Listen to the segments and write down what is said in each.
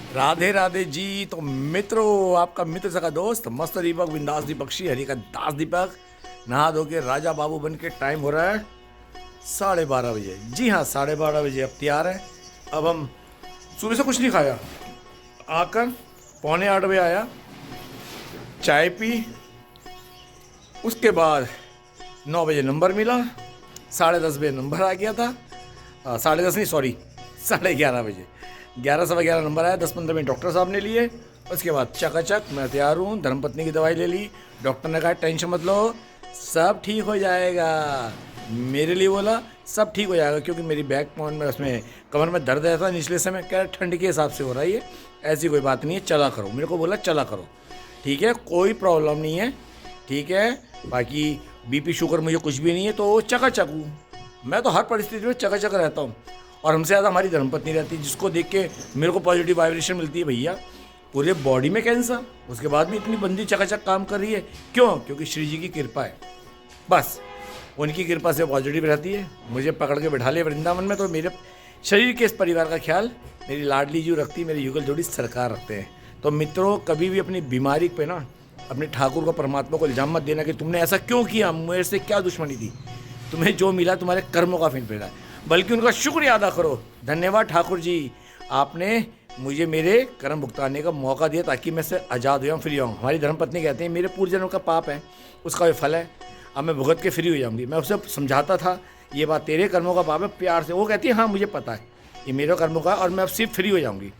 राधे राधे जी। तो मित्रों, आपका मित्र सका दोस्त मस्त दीपक, बिंदास दीपक, श्री हरि का दास दीपक, नहा धो के राजा बाबू बन के टाइम हो रहा है 12:30 बजे। जी हाँ, 12:30 बजे अब तैयार है। अब हम सुबह से कुछ नहीं खाया, आकर 7:45 आया, चाय पी, उसके बाद 9 बजे नंबर मिला, 10:30 बजे नंबर आ गया था। 10:30 नहीं, सॉरी 11:30 बजे, 11:15 नंबर आया। 10-15 मिनट डॉक्टर साहब ने लिए। उसके बाद चकाचक मैं तैयार हूँ, धर्मपत्नी की दवाई ले ली। डॉक्टर ने कहा टेंशन मत लो, सब ठीक हो जाएगा। मेरे लिए बोला सब ठीक हो जाएगा, क्योंकि मेरी बैक बोन में, उसमें कमर में दर्द रहता है निचले से। मैं कह रहा ठंड के हिसाब से हो रहा है, ये ऐसी कोई बात नहीं है, चला करो। मेरे को बोला चला करो, ठीक है, कोई प्रॉब्लम नहीं है, ठीक है। बाकी बीपी शुगर मुझे कुछ भी नहीं है, तो चकाचक हूँ मैं। तो हर परिस्थिति में चकाचक रहता हूँ। और हमसे ज़्यादा हमारी धर्मपत्नी रहती है, जिसको देख के मेरे को पॉजिटिव वाइब्रेशन मिलती है। भैया पूरे बॉडी में कैंसर, उसके बाद में इतनी बंदी चकाचक काम कर रही है, क्यों? क्योंकि श्री जी की कृपा है, बस उनकी कृपा से पॉजिटिव रहती है। मुझे पकड़ के बैठा ले वृंदावन में, तो मेरे शरीर के इस परिवार का ख्याल मेरी लाडली जी रखती है, मेरी युगल जोड़ी सरकार रखते हैं। तो मित्रों, कभी भी अपनी बीमारी पे ना अपने ठाकुर को, परमात्मा को इल्जाम मत देना कि तुमने ऐसा क्यों किया, मेरे से क्या दुश्मनी थी। तुम्हें जो मिला तुम्हारे कर्मों का फल मिला, बल्कि उनका शुक्रिया अदा करो। धन्यवाद ठाकुर जी, आपने मुझे मेरे कर्म भुगताने का मौका दिया ताकि मैं से आज़ाद हो जाऊँ, फ्री हूँ। हमारी धर्मपत्नी कहते हैं मेरे पूर्व जन्म का पाप है, उसका भी फल है, अब मैं भुगत के फ्री हो जाऊँगी। मैं उसे समझाता था ये बात तेरे कर्मों का पाप है, प्यार से। वो कहती है हाँ मुझे पता है ये मेरे कर्मों का, और मैं अब सिर्फ फ्री हो जाऊँगी।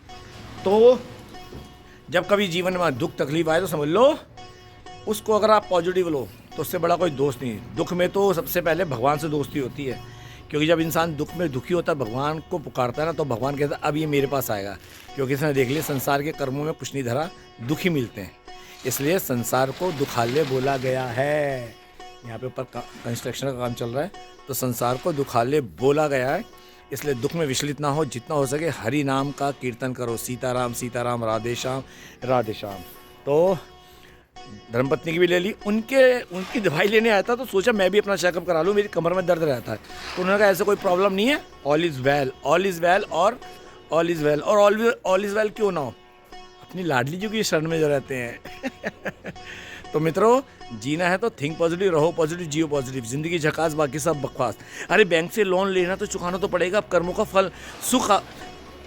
तो जब कभी जीवन में दुख तकलीफ आए तो समझ लो उसको, अगर आप पॉजिटिव लो तो उससे बड़ा कोई दोस्त नहीं। दुख में तो सबसे पहले भगवान से दोस्ती होती है, क्योंकि जब इंसान दुख में दुखी होता है, भगवान को पुकारता है ना, तो भगवान कहता है अब ये मेरे पास आएगा, क्योंकि इसने देख लिया संसार के कर्मों में कुछ नहीं धरा, दुख ही मिलते हैं। इसलिए संसार को दुखालय बोला गया है। यहाँ पे ऊपर कंस्ट्रक्शन का काम चल रहा है, तो संसार को दुखालय बोला गया है। इसलिए दुख में विचलित ना हो, जितना हो सके हरि नाम का कीर्तन करो। सीताराम सीताराम, राधे श्याम राधे श्याम। तो धर्मपत्नी की भी ले ली। उनकी दवाई लेने आया था, तो सोचा मैं भी अपना चेकअप करा लूँ, मेरी कमर में दर्द रहता है। तो उन्होंने कहा ऐसा कोई प्रॉब्लम नहीं है, all is well, all is well, और ऑल इज़ वेल, और ऑल इज़ वेल क्यों ना हो, अपनी लाडली जी की शरण में जो रहते हैं। तो मित्रों, जीना है तो थिंक पॉजिटिव, रहो पॉजिटिव, जियो पॉजिटिव। जिंदगी झकास, बाकी सब बकवास। अरे बैंक से लोन लेना तो चुकाना तो पड़ेगा, अब कर्मों का फल सुख,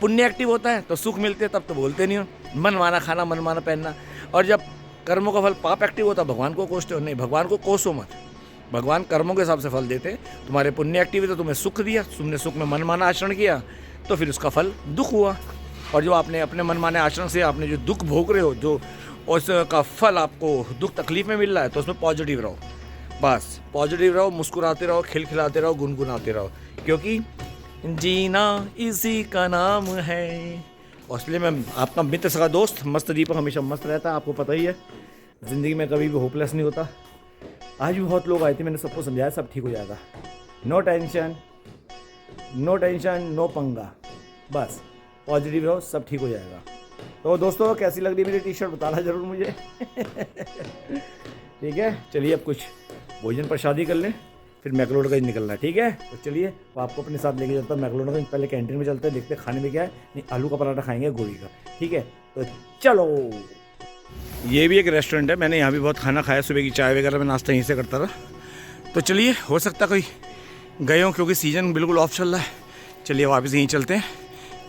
पुण्य एक्टिव होता है तो सुख मिलते हैं, तब तो बोलते नहीं हो। मन माना खाना, मन माना पहनना। और जब कर्मों का फल पाप एक्टिव होता है, भगवान को कोसते हो नहीं, भगवान को कोसो मत। भगवान कर्मों के हिसाब से फल देते। तुम्हारे पुण्य एक्टिव है तो तुम्हें सुख दिया, तुमने सुख में मन माना आचरण किया तो फिर उसका फल दुख हुआ। और जो आपने अपने मन माने आचरण से आपने जो दुख भोग रहे हो, जो उसका फल आपको दुख तकलीफ में मिल रहा है, तो उसमें पॉजिटिव रहो, बस पॉजिटिव रहो, मुस्कुराते रहो, खिलखिलाते रहो, गुनगुनाते रहो, क्योंकि जीना इसी का नाम है। और इसलिए मैं आपका मित्र सका दोस्त मस्त दीपक हमेशा मस्त रहता है। आपको पता ही है ज़िंदगी में कभी भी होपलेस नहीं होता। आज भी बहुत लोग आए थे, मैंने सबको समझाया सब ठीक हो जाएगा, no tension, no tension, no पंगा, बस पॉजिटिव रहो, सब ठीक हो जाएगा। तो दोस्तों, कैसी लग रही मेरी टी शर्ट बताना ज़रूर मुझे। ठीक है, चलिए अब कुछ भोजन प्रसादी कर लें, फिर मैक्लोडगंज निकलना है। ठीक है, तो चलिए वो आपको अपने साथ लेके चलता हूँ मैक्लोडगंज। पहले कैंटीन में चलते हैं, देखते हैं खाने में क्या है। नहीं, आलू का पराठा खाएंगे गोभी का। ठीक है, तो चलो। ये भी एक रेस्टोरेंट है, मैंने यहाँ भी बहुत खाना खाया, सुबह की चाय वगैरह में नाश्ता यहीं से करता रहा। तो चलिए, हो सकता कोई गए हो, क्योंकि सीज़न बिल्कुल ऑफ चल रहा है। चलिए वापस यहीं चलते हैं,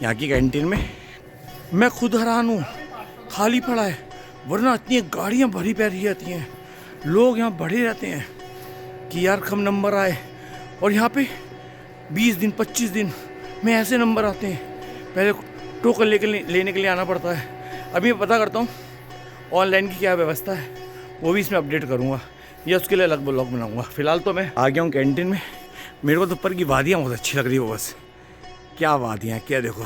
यहाँ की कैंटीन में। मैं खुद हैरान हूँ, खाली पड़ा है, वरना इतनी गाड़ियाँ भरी पैरी रहती हैं, लोग यहाँ बढ़े रहते हैं कि यार कम नंबर आए। और यहाँ पे 20 दिन 25 दिन में ऐसे नंबर आते हैं, पहले टोकन लेने के लिए आना पड़ता है। अभी मैं पता करता हूँ ऑनलाइन की क्या व्यवस्था है, वो भी इसमें अपडेट करूँगा, या उसके लिए अलग ब्लॉग बनाऊँगा। फ़िलहाल तो मैं आ गया हूँ कैंटीन में। मेरे को तो ऊपर की वादियाँ बहुत अच्छी लग रही है, बस क्या वादियाँ, क्या देखो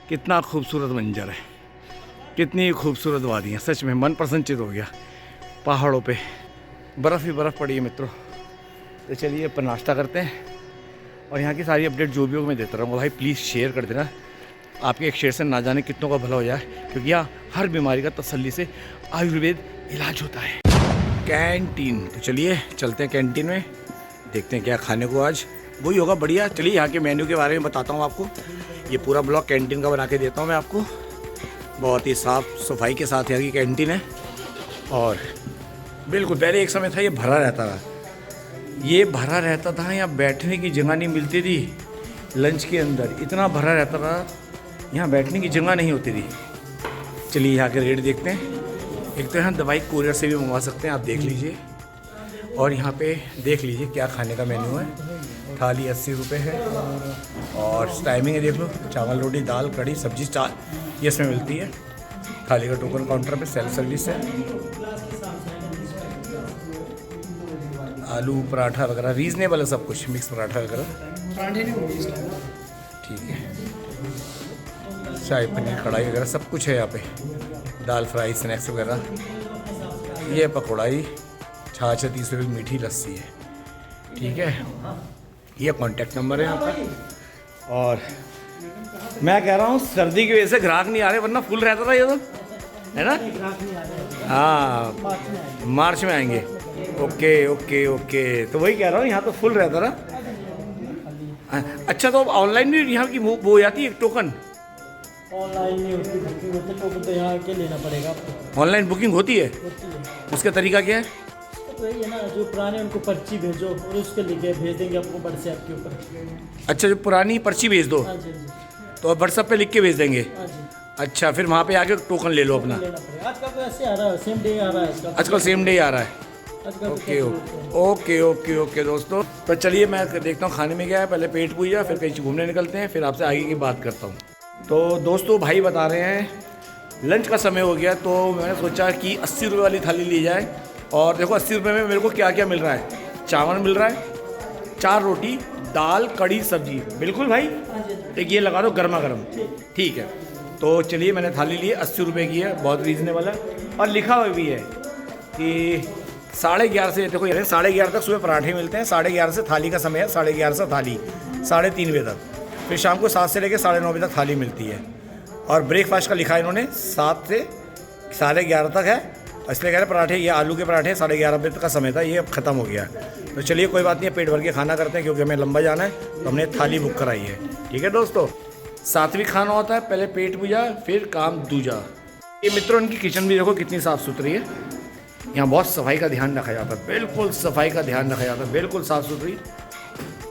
कितना खूबसूरत मंजर है, कितनी खूबसूरत वादियाँ, सच में मन प्रसन्नचित हो गया। पहाड़ों पे बर्फ़ ही बर्फ़ पड़ी है मित्रों। तो चलिए अपन नाश्ता करते हैं, और यहाँ की सारी अपडेट जो भी हो मैं देता रहूँगा। भाई प्लीज़ शेयर कर देना, आपके एक शेयर से ना जाने कितनों का भला हो जाए, क्योंकि यहाँ हर बीमारी का तसल्ली से आयुर्वेद इलाज होता है। कैंटीन, तो चलिए चलते हैं कैंटीन में, देखते हैं क्या खाने को आज वही होगा बढ़िया। चलिए यहाँ के मेन्यू के बारे में बताता हूँ आपको, ये पूरा ब्लॉग कैंटीन का बना के देता हूँ मैं आपको। बहुत ही साफ़ सफाई के साथ यहाँ की कैंटीन है। और बिल्कुल पहले एक समय था ये भरा रहता था, ये भरा रहता था, यहाँ बैठने की जगह नहीं मिलती थी। लंच के अंदर इतना भरा रहता था, यहाँ बैठने की जगह नहीं होती थी। चलिए यहाँ के रेट देखते हैं। एक तो यहाँ दवाई कोरियर से भी मंगवा सकते हैं, आप देख लीजिए। और यहाँ पे देख लीजिए क्या खाने का मेन्यू है। थाली 80 रुपये है और टाइमिंग है, देख लो। चावल रोटी दाल कढ़ी सब्जी ये इसमें मिलती है। थाली का टोकन काउंटर पे सेल्फ सर्विस है। आलू पराठा वगैरह रीजनेबल है, सब कुछ मिक्स पराठा वगैरह ठीक है। शाही पनीर कढ़ाई वगैरह सब कुछ है यहाँ पे। दाल फ्राई स्नैक्स वगैरह, ये पकौड़ाई, छाछ है 30 रुपये, मीठी लस्सी है ठीक है। ये कॉन्टैक्ट नंबर है यहाँ पर। और मैं कह रहा हूँ सर्दी की वजह से ग्राहक नहीं आ रहे, वरना फुल रहता था ये तो, है ना। हाँ मार्च में आएंगे। ओके ओके ओके, तो वही कह रहा हूँ यहाँ तो फुल रहता था। अच्छा तो ऑनलाइन भी यहाँ की वो हो जाती है टोकन? ऑनलाइन नहीं होती बुकिंग, होती टोकन तो यहाँ के लेना पड़ेगा आपको। ऑनलाइन बुकिंग होती है? उसका तरीका क्या है? तो यही है ना, जो पुराने उनको पर्ची भेजो और उसके लिखे भेज देंगे आपको व्हाट्सएप के ऊपर। अच्छा, जो पुरानी पर्ची भेज दो हाँ जी तो व्हाट्सएप पे लिख के भेज देंगे। हाँ जी। अच्छा, फिर वहाँ पे आके टोकन ले लो अपना। लेना पड़ेगा आजकल तो ऐसे आ रहा है, सेम डे आ रहा है इसका। आजकल सेम डे आ रहा है। आजकल ओके ओके ओके ओके दोस्तों, तो चलिए मैं देखता हूँ खाने में क्या है। पहले पेट पूजा, फिर कहीं घूमने निकलते हैं, फिर आपसे आगे की बात करता हूँ। तो दोस्तों भाई बता रहे हैं लंच का समय हो गया, तो मैंने सोचा कि 80 रुपये वाली थाली ली जाए। और देखो 80 रुपये में मेरे को क्या क्या मिल रहा है। चावल मिल रहा है, 4 रोटी दाल कड़ी सब्जी, बिल्कुल भाई। एक ये लगा दो गर्मा गर्म, ठीक है। तो चलिए मैंने थाली ली है, 80 रुपये की है, बहुत रीज़नेबल है। और लिखा हुआ भी है कि 11:30 से, देखो यार 11:30 तक सुबह पराठे मिलते हैं, 11:30 से थाली का समय है, 11:30 से थाली 3:30 बजे तक, फिर शाम को 7 से लेकर 9:30 बजे तक थाली मिलती है। और ब्रेकफास्ट का लिखा है इन्होंने 7 से 11:30 तक है, इसलिए कह रहे पराठे, ये आलू के पराठे 11:30 बजे तक का समय था, ये अब ख़त्म हो गया। तो चलिए कोई बात नहीं है, पेट भर के खाना करते हैं क्योंकि हमें लंबा जाना है, तो हमने थाली बुक कराई है। ठीक है दोस्तों, सात्विक खाना होता है, पहले पेट पूजा फिर काम दूजा। ये मित्रों इनकी किचन भी देखो कितनी साफ़ सुथरी है। यहाँ बहुत सफाई का ध्यान रखा जाता है, बिल्कुल सफाई का ध्यान रखा जाता है, बिल्कुल साफ़ सुथरी,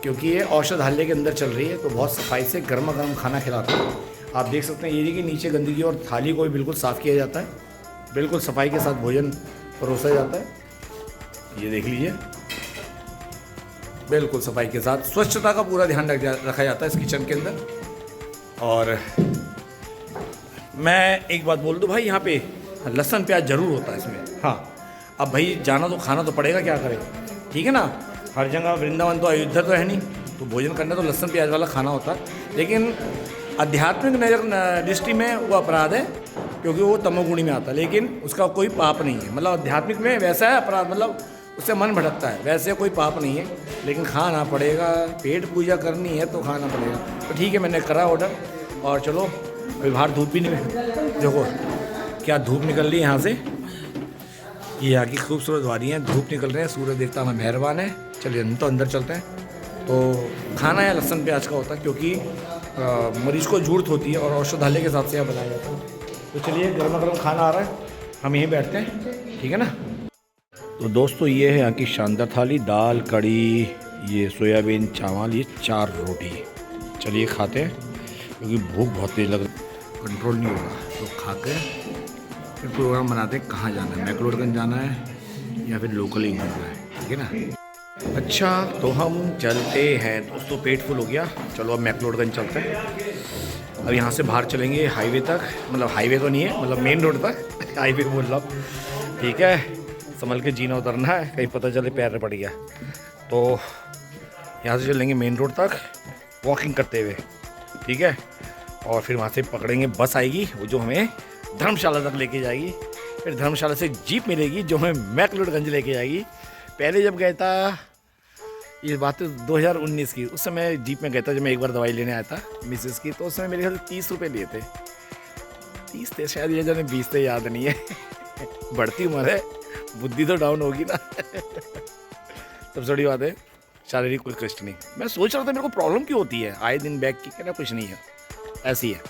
क्योंकि ये औषधालय के अंदर चल रही है, तो बहुत सफाई से गर्मा गर्म खाना खिलाते हैं। आप देख सकते हैं ये कि नीचे गंदगी और थाली को भी बिल्कुल साफ़ किया जाता है, बिल्कुल सफाई के साथ भोजन परोसा जाता है। ये देख लीजिए, बिल्कुल सफाई के साथ स्वच्छता का पूरा ध्यान रखा जाता है इस किचन के अंदर। और मैं एक बात बोल दूँ भाई, यहाँ पे लहसुन प्याज ज़रूर होता है इसमें। हाँ, अब भाई जाना तो खाना तो पड़ेगा, क्या करें, ठीक है ना। हर जगह वृंदावन तो अयोध्या तो है नहीं, तो भोजन करना तो लहसुन प्याज वाला खाना होता है। लेकिन आध्यात्मिक नजर दृष्टि में वो अपराध है, क्योंकि वो तमोगुणी में आता है, लेकिन उसका कोई पाप नहीं है। मतलब आध्यात्मिक में वैसा है अपराध, मतलब उससे मन भटकता है, वैसे कोई पाप नहीं है, लेकिन खाना पड़ेगा, पेट पूजा करनी है तो खाना पड़ेगा। तो ठीक है, मैंने करा ऑर्डर। और चलो अभी बाहर धूप भी नहीं, देखो क्या धूप निकल रही है यहाँ से, ये यहाँ की खूबसूरत वादियाँ, धूप निकल रहे हैं, सूरज देवता हमें मेहरबान है। चलिए हम तो अंदर चलते हैं। तो खाना है लहसुन प्याज का होता है, क्योंकि मरीज को जरूरत होती है और औषधालय के हिसाब से यहाँ बनाया जाता है। तो चलिए गर्मा गर्म खाना आ रहा है, हम यहीं बैठते हैं, ठीक है ना। तो दोस्तों ये है यहाँ की शानदार थाली, दाल कड़ी, ये सोयाबीन चावल, ये 4 रोटी। चलिए खाते हैं, क्योंकि भूख बहुत तेज लग रही, कंट्रोल नहीं होगा। तो खा के फिर प्रोग्राम बनाते हैं, कहाँ जाना है, मैक्लोडगंज जाना है या फिर लोकल ही घूमना है, ठीक है ना। अच्छा तो हम चलते हैं दोस्तों, पेट फुल हो गया, चलो अब मैक्लोडगंज चलते हैं। अब यहाँ से बाहर चलेंगे हाईवे तक, मतलब हाईवे तो नहीं है, मतलब मेन रोड तक हाईवे बोल रहा हूँ, ठीक है। संभल के जीना उतरना है, कहीं पता चले पैर पड़ गया। तो यहाँ से चलेंगे मेन रोड तक वॉकिंग करते हुए, ठीक है। और फिर वहाँ से पकड़ेंगे बस आएगी, वो जो हमें धर्मशाला तक लेके जाएगी। फिर धर्मशाला से जीप मिलेगी जो हमें मैक्लोडगंज लेके जाएगी। पहले जब गया था, ये बात है 2019 की, उस समय जीप में गया था जब मैं एक बार दवाई लेने आया था मिसेस की, तो उस समय मेरे ख्याल 30 रुपये लिए थे, 30 थे शायद, ये जाने 20 थे, याद नहीं है। बढ़ती उम्र है, बुद्धि तो डाउन होगी ना। सबसे बड़ी बात है शारीरिक कोई कष्ट नहीं। मैं सोच रहा था मेरे को प्रॉब्लम क्यों होती है आए दिन बैक की, कहना कुछ नहीं है, ऐसी है,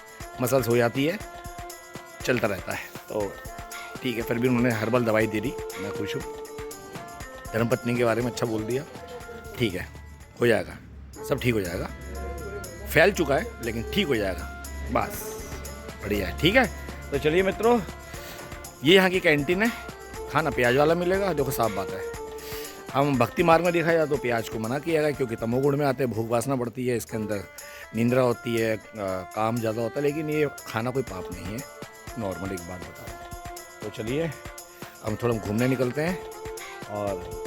मसल्स हो जाती है, चलता रहता है। तो ठीक है, फिर भी उन्होंने हर्बल दवाई दे दी, मैं खुश हूँ। धर्मपत्नी के बारे में अच्छा बोल दिया, ठीक है, हो जाएगा, सब ठीक हो जाएगा। फैल चुका है लेकिन ठीक हो जाएगा, बस बढ़िया है। ठीक है, तो चलिए मित्रों, ये यहाँ की कैंटीन है, खाना प्याज वाला मिलेगा। देखो साफ बात है, हम भक्ति मार्ग में देखा जाए तो प्याज को मना किया गया, क्योंकि तमोगुण में आते हैं, भूख वासना बढ़ती है, इसके अंदर निंद्रा होती है, काम ज़्यादा होता है। लेकिन ये खाना कोई पाप नहीं है, नॉर्मल एक बात बताओ। तो चलिए हम थोड़ा घूमने निकलते हैं और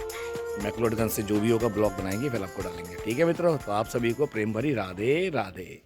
मैक्लोडगंज से जो भी होगा ब्लॉग बनाएंगे, फिर आपको डालेंगे। ठीक है मित्रों, तो आप सभी को प्रेम भरी राधे राधे।